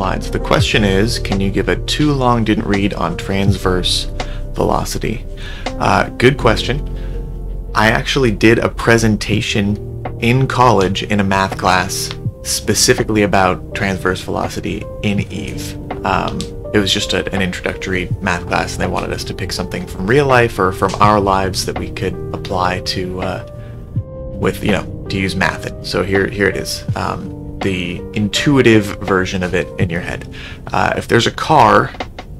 slides. The question is, can you give a too long didn't read on transverse velocity? Good question. I actually did a presentation in college in a math class specifically about transverse velocity in EVE. It was just an introductory math class, and they wanted us to pick something from real life or from our lives that we could apply to, to use math in. So here it is, the intuitive version of it in your head. If there's a car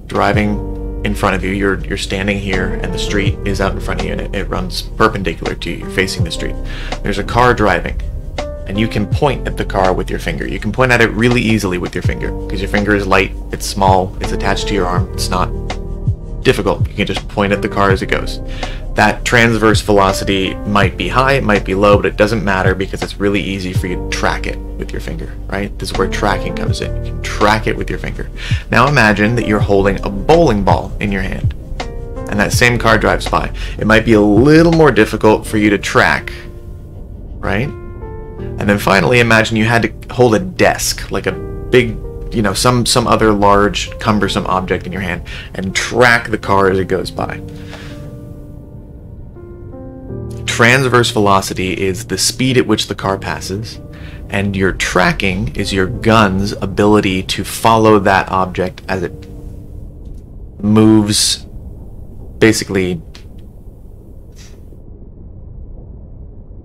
driving in front of you, you're standing here, and the street is out in front of you, and it runs perpendicular to you. You're facing the street. There's a car driving, and you can point at the car with your finger. You can point at it really easily with your finger, because your finger is light, it's small, it's attached to your arm. It's not difficult. You can just point at the car as it goes. That transverse velocity might be high, it might be low, but it doesn't matter because it's really easy for you to track it with your finger, right? This is where tracking comes in. You can track it with your finger. Now imagine that you're holding a bowling ball in your hand, and that same car drives by. It might be a little more difficult for you to track, right? And then finally, imagine you had to hold a desk, like a big, some other large, cumbersome object in your hand, and track the car as it goes by. Transverse velocity is the speed at which the car passes, and your tracking is your gun's ability to follow that object as it moves, basically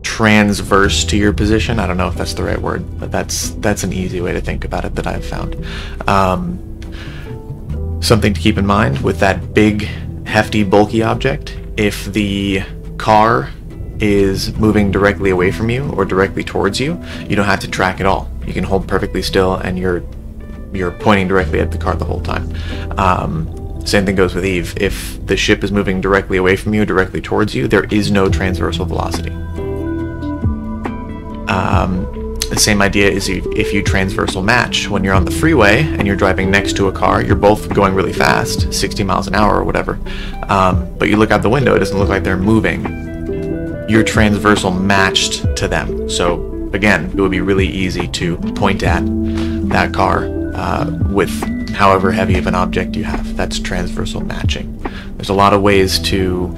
transverse to your position. I don't know if that's the right word, but that's an easy way to think about it that I've found. Something to keep in mind with that big, hefty, bulky object, if the car is moving directly away from you or directly towards you, you don't have to track at all. You can hold perfectly still, and you're pointing directly at the car the whole time. Same thing goes with EVE. If the ship is moving directly away from you, directly towards you, there is no transversal velocity. The same idea is if you transversal match. When you're on the freeway and you're driving next to a car, you're both going really fast, 60 miles an hour or whatever, but you look out the window, it doesn't look like they're moving. You're transversal matched to them. So again, it would be really easy to point at that car with however heavy of an object you have. That's transversal matching. There's a lot of ways to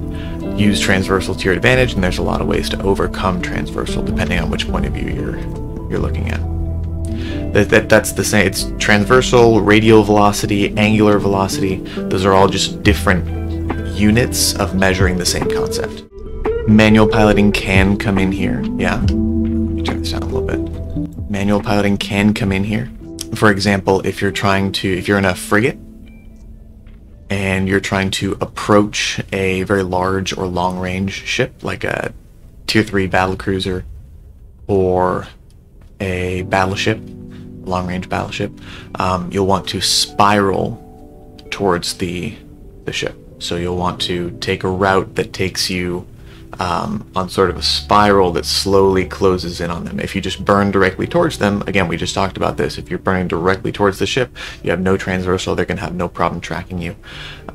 use transversal to your advantage, and there's a lot of ways to overcome transversal depending on which point of view you're looking at. That's the same. It's transversal, radial velocity, angular velocity. Those are all just different units of measuring the same concept. Manual piloting can come in here. Yeah. Let me turn this down a little bit. Manual piloting can come in here. For example, if you're in a frigate and you're trying to approach a very large or long-range ship, like a Tier 3 battlecruiser or a battleship, long-range battleship, you'll want to spiral towards the ship. So you'll want to take a route that takes you on sort of a spiral that slowly closes in on them. If you just burn directly towards them, again, we just talked about this, if you're burning directly towards the ship, you have no transversal, they're going to have no problem tracking you.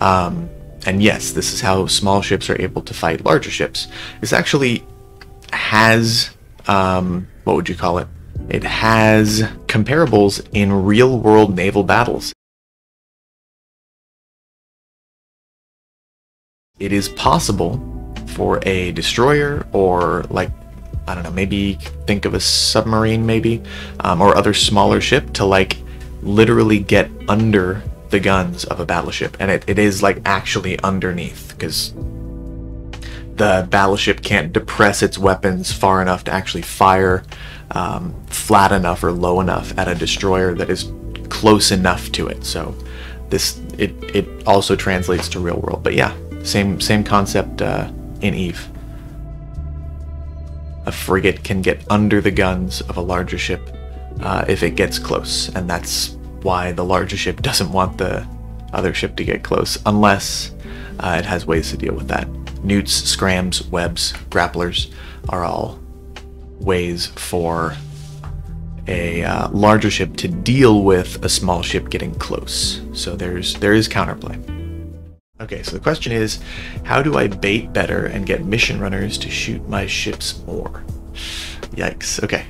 And yes, this is how small ships are able to fight larger ships. This actually has, what would you call it? It has comparables in real-world naval battles. It is possible for a destroyer, or like, I don't know, maybe think of a submarine maybe, or other smaller ship, to like literally get under the guns of a battleship. And it is like actually underneath, because the battleship can't depress its weapons far enough to actually fire flat enough or low enough at a destroyer that is close enough to it. So it also translates to real world. But yeah, same concept in EVE. A frigate can get under the guns of a larger ship if it gets close, and that's why the larger ship doesn't want the other ship to get close, unless it has ways to deal with that. Newts, scrams, webs, grapplers are all ways for a larger ship to deal with a small ship getting close. So there is counterplay. Okay, so the question is, how do I bait better and get mission runners to shoot my ships more? Yikes. Okay.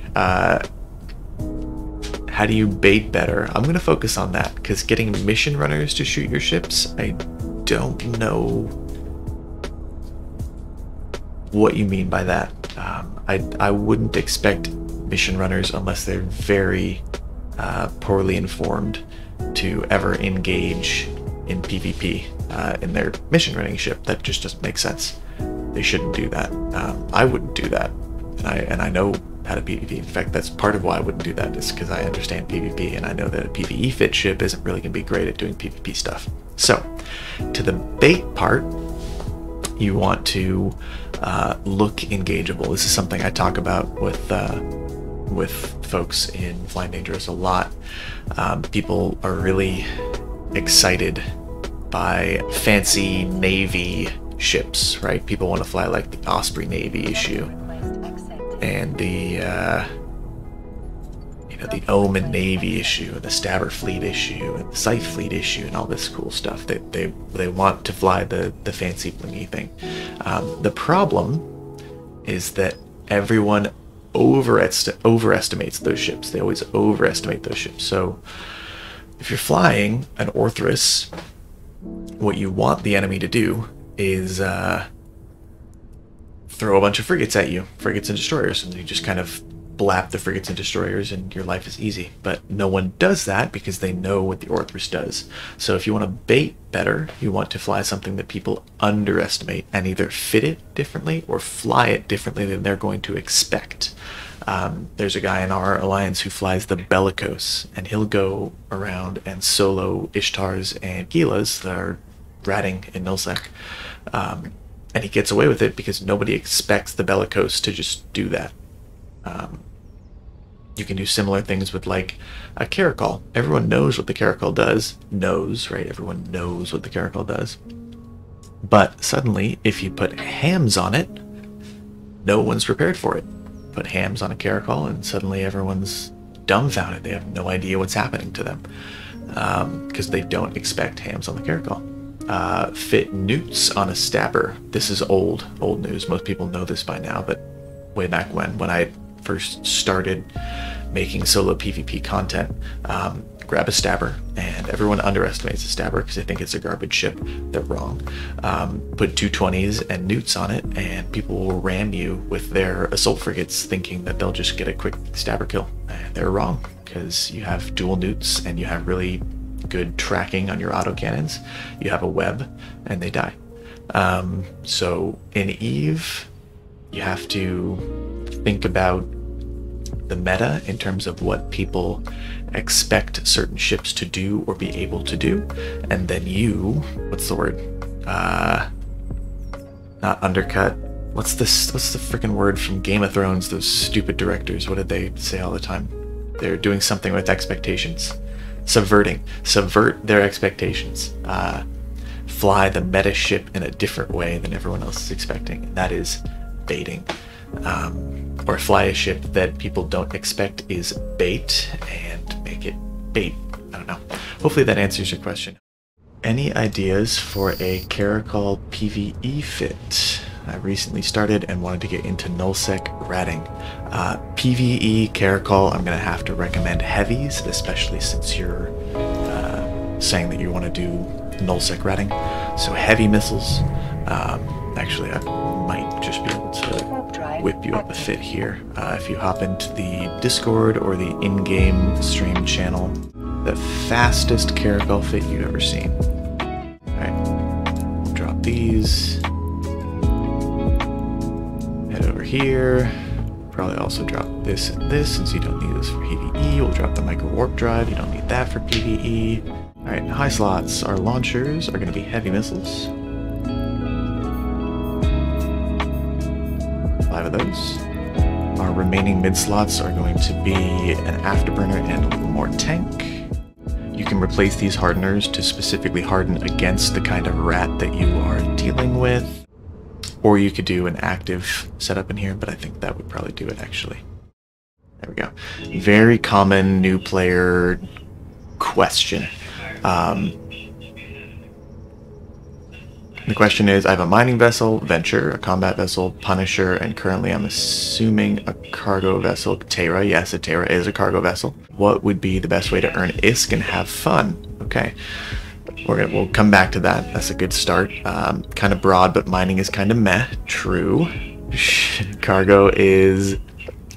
How do you bait better? I'm going to focus on that, because getting mission runners to shoot your ships, I don't know what you mean by that. I wouldn't expect mission runners, unless they're very poorly informed, to ever engage in PvP in their mission running ship. That just doesn't make sense. They shouldn't do that. I wouldn't do that, and I know how to PvP. In fact, that's part of why I wouldn't do that, is because I understand PvP, and I know that a PvE Fit ship isn't really going to be great at doing PvP stuff. So, to the bait part, you want to look engageable. This is something I talk about with folks in Flying Dangerous a lot. People are really excited by fancy Navy ships, right? People want to fly like the Osprey Navy issue, and the the Omen Navy issue, and the Stabber Fleet issue, and the Scythe Fleet issue, and all this cool stuff. They want to fly the fancy blingy thing. The problem is that everyone overestimates those ships. They always overestimate those ships. So if you're flying an Orthrus, what you want the enemy to do is throw a bunch of frigates at you, frigates and destroyers, and you just kind of blap the frigates and destroyers and your life is easy. But no one does that because they know what the Orthrus does. So if you want to bait better, you want to fly something that people underestimate, and either fit it differently or fly it differently than they're going to expect. There's a guy in our alliance who flies the Bellicose, and he'll go around and solo Ishtars and Gilas that are ratting in Nullsec. And he gets away with it because nobody expects the Bellicose to just do that. You can do similar things with like a Caracol. Everyone knows what the Caracol does. Right? Everyone knows what the Caracol does. But suddenly, if you put hams on it, no one's prepared for it. Put hams on a Caracol and suddenly everyone's dumbfounded. They have no idea what's happening to them because they don't expect hams on the Caracol. Fit newts on a Stabber. This is old news. Most people know this by now, but way back when I first started making solo PvP content, grab a Stabber, and everyone underestimates a Stabber because they think it's a garbage ship. They're wrong. Put 220s and newts on it, and people will ram you with their assault frigates thinking that they'll just get a quick Stabber kill. And they're wrong, because you have dual newts and you have really good tracking on your autocannons. You have a web and they die. So in Eve, you have to think about the meta in terms of what people expect certain ships to do or be able to do, and then you, what's the word? Not undercut. What's the freaking word from Game of Thrones? Those stupid directors. What did they say all the time? They're doing something with expectations. Subvert their expectations. Fly the meta ship in a different way than everyone else is expecting, and that is baiting. Or fly a ship that people don't expect is bait and make it bait. I don't know. Hopefully that answers your question. Any ideas for a Caracol PvE Fit? I recently started and wanted to get into Nullsec ratting. PvE Caracol, I'm going to have to recommend heavies, especially since you're saying that you want to do Nullsec ratting. So heavy missiles. Actually, I might just be able to whip you up a fit here. If you hop into the Discord or the in-game stream channel, the fastest Caracol fit you've ever seen. Alright, we'll drop these. Head over here. Probably also drop this and this, since you don't need this for PvE. We'll drop the micro warp drive. You don't need that for PvE. Alright, high slots. Our launchers are going to be heavy missiles. 5 of those. Our remaining mid slots are going to be an afterburner and a little more tank. You can replace these hardeners to specifically harden against the kind of rat that you are dealing with. Or you could do an active setup in here, but I think that would probably do it actually. There we go. Very common new player The question is, I have a mining vessel, Venture, a combat vessel, Punisher, and currently I'm assuming a cargo vessel, Terra. Yes, a Terra is a cargo vessel. What would be the best way to earn ISK and have fun? Okay, we'll come back to that. That's a good start. Kind of broad, but mining is kind of meh. True. Cargo is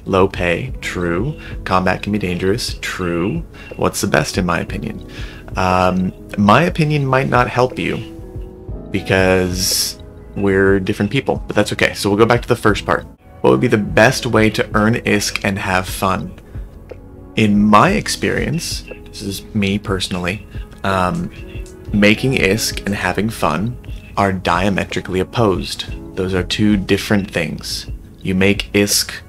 low pay. True. Combat can be dangerous. True. What's the best in my opinion? My opinion might not help you, because we're different people, but that's okay. So we'll go back to the first part. What would be the best way to earn ISK and have fun? In my experience, this is me personally, making ISK and having fun are diametrically opposed. Those are two different things. You make ISK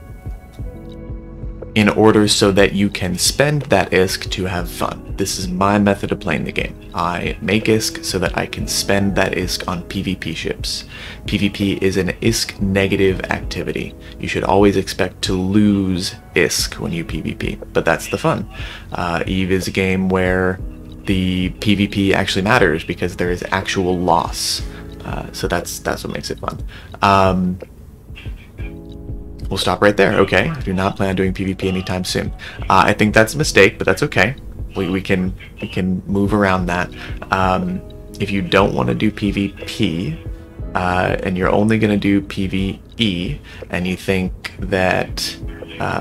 in order so that you can spend that ISK to have fun. This is my method of playing the game. I make ISK so that I can spend that ISK on PvP ships. PvP is an ISK negative activity. You should always expect to lose ISK when you PvP, but that's the fun. EVE is a game where the PvP actually matters because there is actual loss. So that's what makes it fun. We'll stop right there. Okay, I do not plan on doing PvP anytime soon. I think that's a mistake, but that's okay. We can move around that. If you don't want to do PvP and you're only going to do PvE, and you think that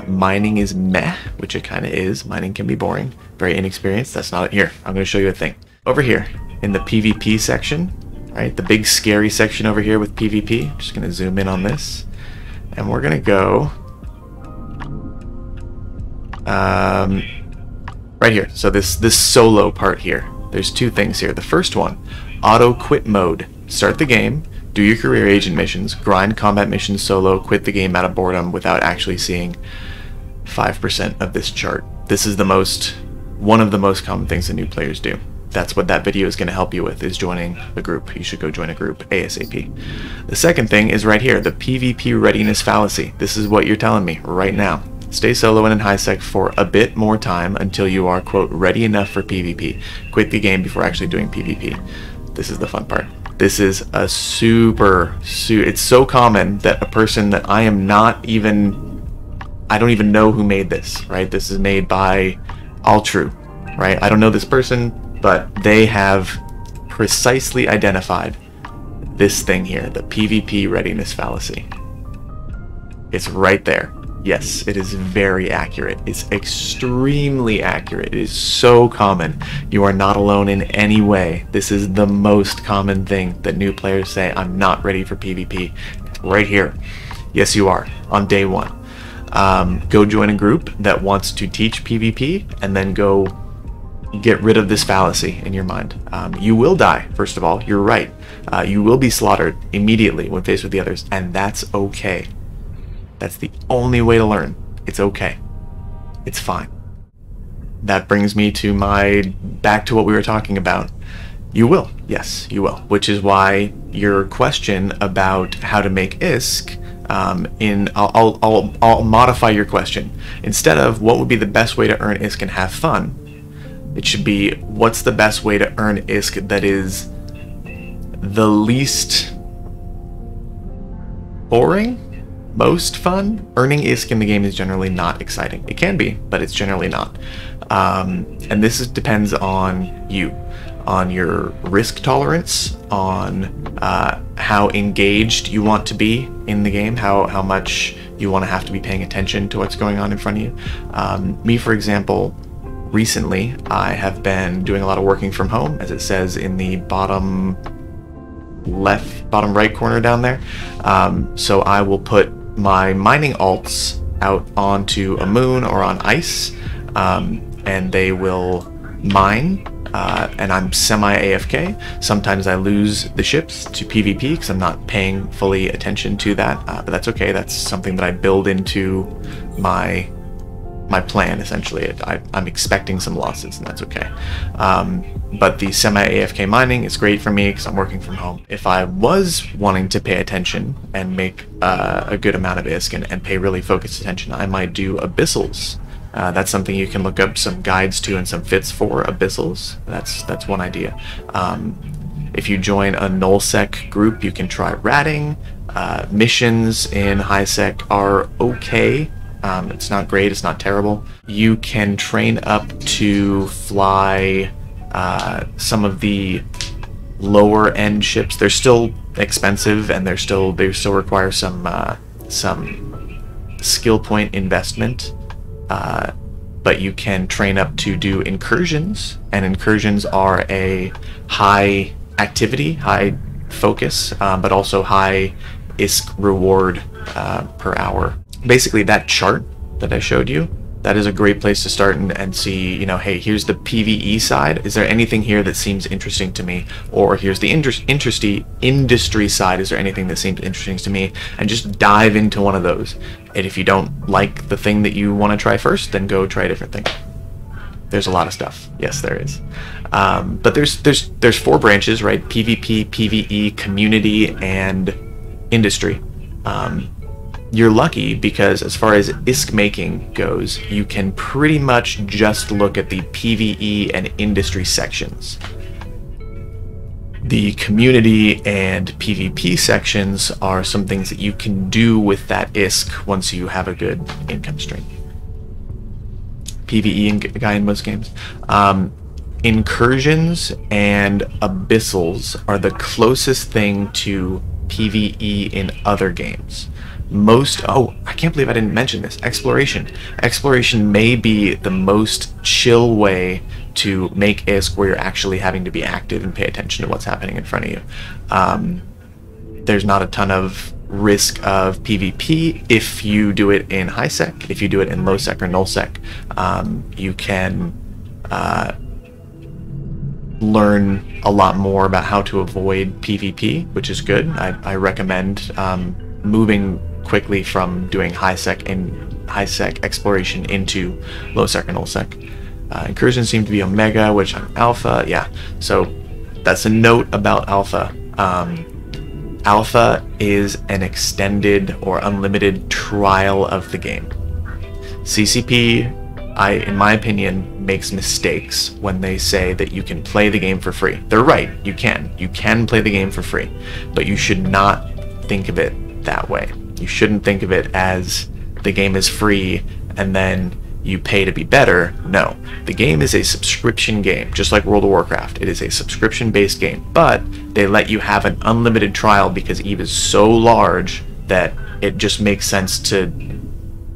mining is meh, which it kind of is. Mining can be boring, very inexperienced. That's not it. Here, I'm going to show you a thing. Over here in the PvP section, right, the big scary section over here with PvP. I'm just going to zoom in on this. And we're going to go right here. So this solo part here. There's two things here. The first one, auto quit mode. Start the game, do your career agent missions, grind combat missions solo, quit the game out of boredom without actually seeing 5% of this chart. This is one of the most common things that new players do. That's what that video is going to help you with, is joining a group. You should go join a group ASAP. The second thing is right here, the PvP Readiness fallacy. This is what you're telling me right now. Stay solo and in high sec for a bit more time until you are, quote, ready enough for PvP. Quit the game before actually doing PvP. This is the fun part. This is a it's so common that a person that I don't even know who made this, right? This is made by Alltrue, right? I don't know this person, but they have precisely identified this thing here, the PvP readiness fallacy. It's right there. Yes, it is very accurate. It's extremely accurate. It is so common. You are not alone in any way. This is the most common thing that new players say, I'm not ready for PvP. Right here. Yes, you are, on day one. Go join a group that wants to teach PvP, and then go get rid of this fallacy in your mind. You will die, first of all. You're right. You will be slaughtered immediately when faced with the others, and that's okay. That's the only way to learn. It's okay. It's fine. That brings me to back to what we were talking about. You will. Yes, you will. Which is why your question about how to make ISK, I'll modify your question. Instead of what would be the best way to earn ISK and have fun, it should be, what's the best way to earn ISK that is the least boring? Most fun? Earning ISK in the game is generally not exciting. It can be, but it's generally not. And this depends on you, on your risk tolerance, on how engaged you want to be in the game, how much you want to have to be paying attention to what's going on in front of you. Me, for example, recently I have been doing a lot of working from home, as it says in the bottom right corner down there. So I will put my mining alts out onto a moon or on ice, and they will mine, and I'm semi-AFK. Sometimes I lose the ships to PvP because I'm not paying fully attention to that, but that's okay. That's something that I build into my plan, essentially. I'm expecting some losses, and that's okay. But the semi-AFK mining is great for me because I'm working from home. If I was wanting to pay attention and make a good amount of ISK and pay really focused attention, I might do abyssals. That's something you can look up some guides to and some fits for, abyssals. That's one idea. If you join a nullsec group, you can try ratting. Missions in highsec are okay. It's not great, it's not terrible. You can train up to fly some of the lower end ships. They're still expensive, and they still require some skill point investment. But you can train up to do incursions, and incursions are a high activity, high focus, but also high ISK reward per hour. Basically, that chart that I showed you, that is a great place to start and see, you know, hey, here's the PvE side. Is there anything here that seems interesting to me? Or here's the industry side. Is there anything that seems interesting to me? And just dive into one of those. And if you don't like the thing that you want to try first, then go try a different thing. There's a lot of stuff. Yes, there is. But there's 4 branches, right? PvP, PvE, community, and industry. You're lucky because as far as ISK making goes, you can pretty much just look at the PvE and industry sections. The community and PvP sections are some things that you can do with that ISK once you have a good income stream. PvE guy in most games. Incursions and abyssals are the closest thing to PvE in other games. Oh, I can't believe I didn't mention this. Exploration. Exploration may be the most chill way to make ISK where you're actually having to be active and pay attention to what's happening in front of you. There's not a ton of risk of PvP if you do it in high sec. If you do it in low sec or null sec, you can learn a lot more about how to avoid PvP, which is good. I recommend moving quickly from doing high sec exploration into low sec or null sec. Incursions seem to be omega, which I'm alpha. Yeah, so that's a note about alpha. Alpha is an extended or unlimited trial of the game. CCP, in my opinion, makes mistakes when they say that you can play the game for free. They're right, you can play the game for free, but you should not think of it that way. You shouldn't think of it as the game is free and then you pay to be better. No, the game is a subscription game, just like World of Warcraft. It is a subscription-based game, but they let you have an unlimited trial because EVE is so large that it just makes sense to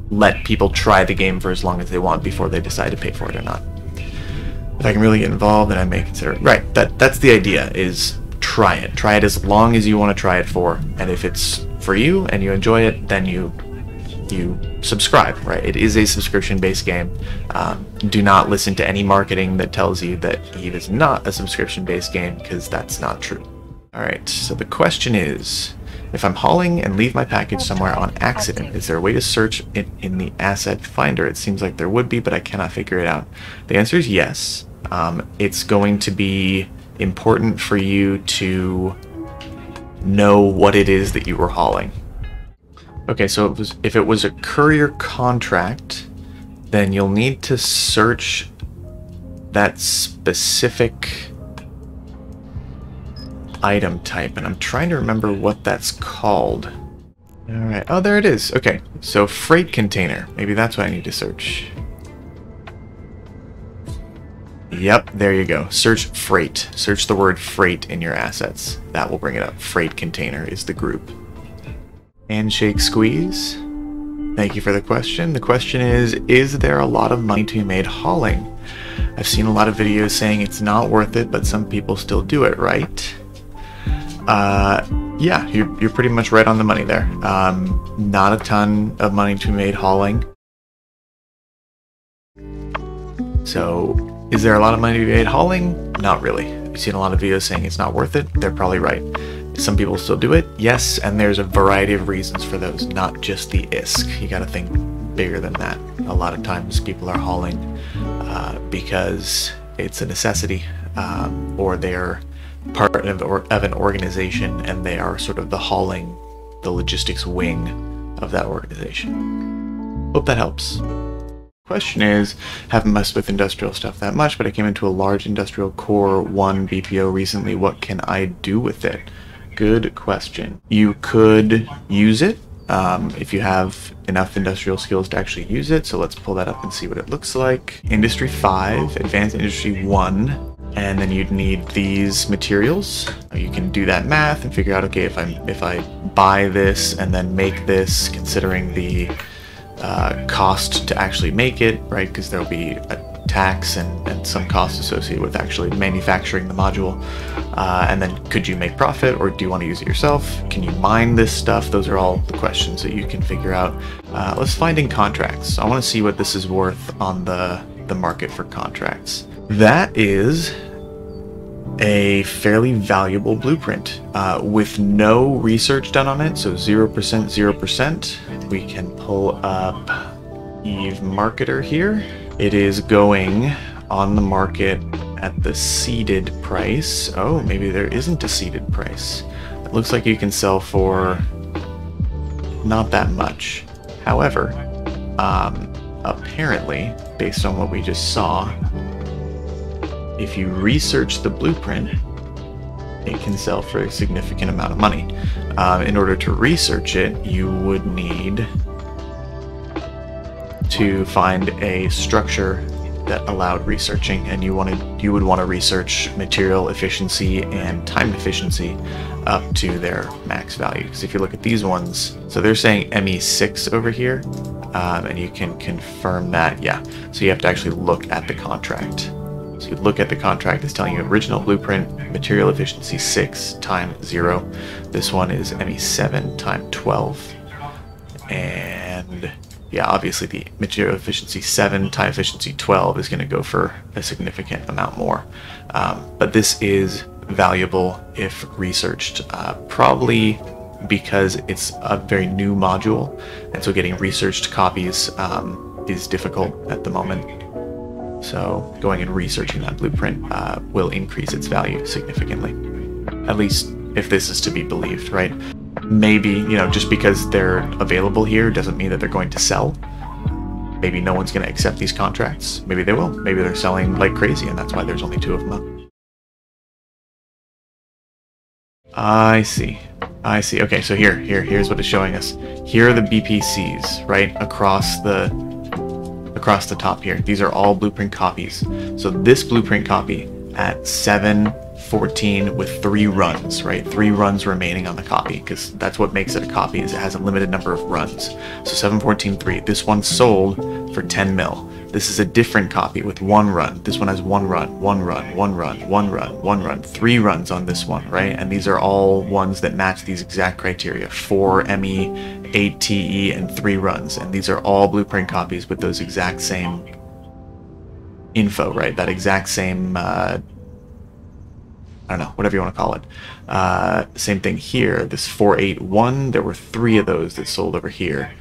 let people try the game for as long as they want before they decide to pay for it or not. If I can really get involved, then I may consider it. Right, that's the idea, is try it. Try it as long as you want to try it for, and if it's for you and you enjoy it, then you subscribe, right? It is a subscription-based game. Do not listen to any marketing that tells you that EVE is not a subscription-based game, because that's not true. Alright, so the question is, if I'm hauling and leave my package somewhere on accident, is there a way to search it in the asset finder? It seems like there would be, but I cannot figure it out. The answer is yes. It's going to be important for you to know what it is that you were hauling. Okay, so if it was a courier contract, then you'll need to search that specific item type, and I'm trying to remember what that's called. Alright, oh, there it is. Okay, so freight container. Maybe that's what I need to search. Yep, there you go. Search freight. Search the word freight in your assets. That will bring it up. Freight container is the group. Handshake squeeze. Thank you for the question. The question is there a lot of money to be made hauling? I've seen a lot of videos saying it's not worth it, but some people still do it, right? Yeah, you're pretty much right on the money there. Not a ton of money to be made hauling. So, is there a lot of money to be made hauling? Not really. I've seen a lot of videos saying it's not worth it. They're probably right. Some people still do it, yes, and there's a variety of reasons for those, not just the ISK. You gotta think bigger than that. A lot of times people are hauling because it's a necessity, or they're part of an organization and they are sort of the logistics wing of that organization. Hope that helps. Question is, haven't messed with industrial stuff that much, but I came into a large industrial core 1 BPO recently. What can I do with it? Good question. You could use it if you have enough industrial skills to actually use it. So let's pull that up and see what it looks like. Industry 5, Advanced Industry 1. And then you'd need these materials. You can do that math and figure out, okay, if I buy this and then make this, considering the cost to actually make it, right? Because there'll be a tax and some cost associated with actually manufacturing the module. And then could you make profit, or do you want to use it yourself? Can you mine this stuff? Those are all the questions that you can figure out. Let's find in contracts. I want to see what this is worth on the market for contracts. That is a fairly valuable blueprint with no research done on it, so 0%, 0%. We can pull up Eve Marketer here. It is going on the market at the seeded price. Oh, maybe there isn't a seeded price. It looks like you can sell for not that much. However, apparently, based on what we just saw, if you research the blueprint, it can sell for a significant amount of money. In order to research it, you would need to find a structure that allowed researching, and you would want to research material efficiency and time efficiency up to their max value. Because if you look at these ones, so they're saying ME6 over here, and you can confirm that, yeah. So you have to actually look at the contract. So you look at the contract, it's telling you original blueprint, material efficiency 6 times 0. This one is ME7 times 12. And yeah, obviously the material efficiency 7 time efficiency 12 is going to go for a significant amount more. But this is valuable if researched, probably because it's a very new module, and so getting researched copies is difficult at the moment. So going and researching that blueprint will increase its value significantly, at least if this is to be believed, right? Maybe, you know, just because they're available here doesn't mean that they're going to sell. Maybe no one's going to accept these contracts. Maybe they will. Maybe they're selling like crazy, and that's why there's only 2 of them up. I see. Okay, so here's what it's showing us. Here are the BPCs, right, across the top here. These are all blueprint copies. So this blueprint copy at 7:14 with 3 runs, right? 3 runs remaining on the copy, because that's what makes it a copy, is it has a limited number of runs. So 7:14.3. This one sold for 10 mil. This is a different copy with 1 run. This one has 1 run, 1 run, 1 run, 1 run, 1 run, 3 runs on this one, right? And these are all ones that match these exact criteria: 4 ME, 8 TE, and 3 runs. And these are all blueprint copies with those exact same info, right? That exact same, I don't know, whatever you want to call it. Same thing here. This 481, there were 3 of those that sold over here.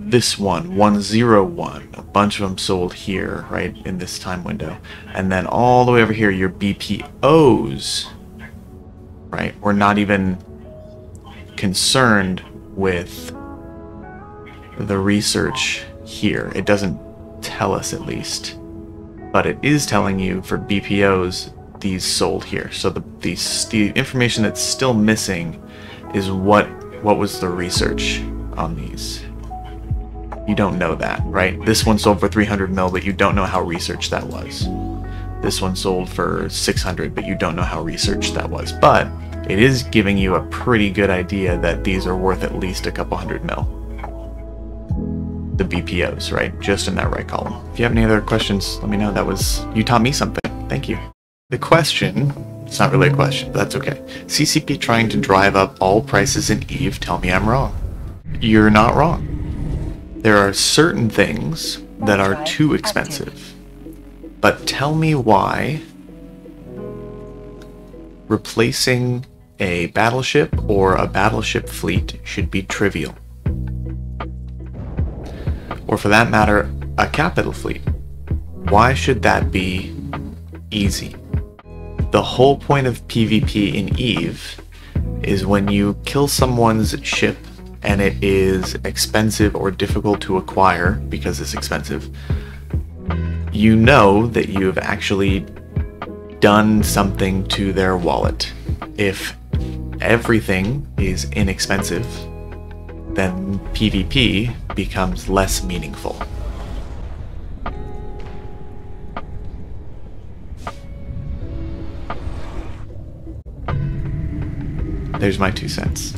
This one, 101, a bunch of them sold here, right, in this time window. And then all the way over here, your BPOs, right, we're not even concerned with the research here. It doesn't tell us, at least. But it is telling you for BPOs, these sold here. So the information that's still missing is what was the research on these. You don't know that, right? This one sold for 300 mil, but you don't know how researched that was. This one sold for 600, but you don't know how researched that was. But it is giving you a pretty good idea that these are worth at least a couple hundred mil. The BPOs, right? Just in that right column. If you have any other questions, let me know. You taught me something. Thank you. The question, it's not really a question, but that's okay. CCP trying to drive up all prices in EVE, tell me I'm wrong. You're not wrong. There are certain things that are too expensive, but tell me why replacing a battleship or a battleship fleet should be trivial. Or for that matter, a capital fleet. Why should that be easy? The whole point of PvP in EVE is when you kill someone's ship and it is expensive or difficult to acquire because it's expensive, you know that you've actually done something to their wallet. If everything is inexpensive, then PvP becomes less meaningful. There's my 2 cents.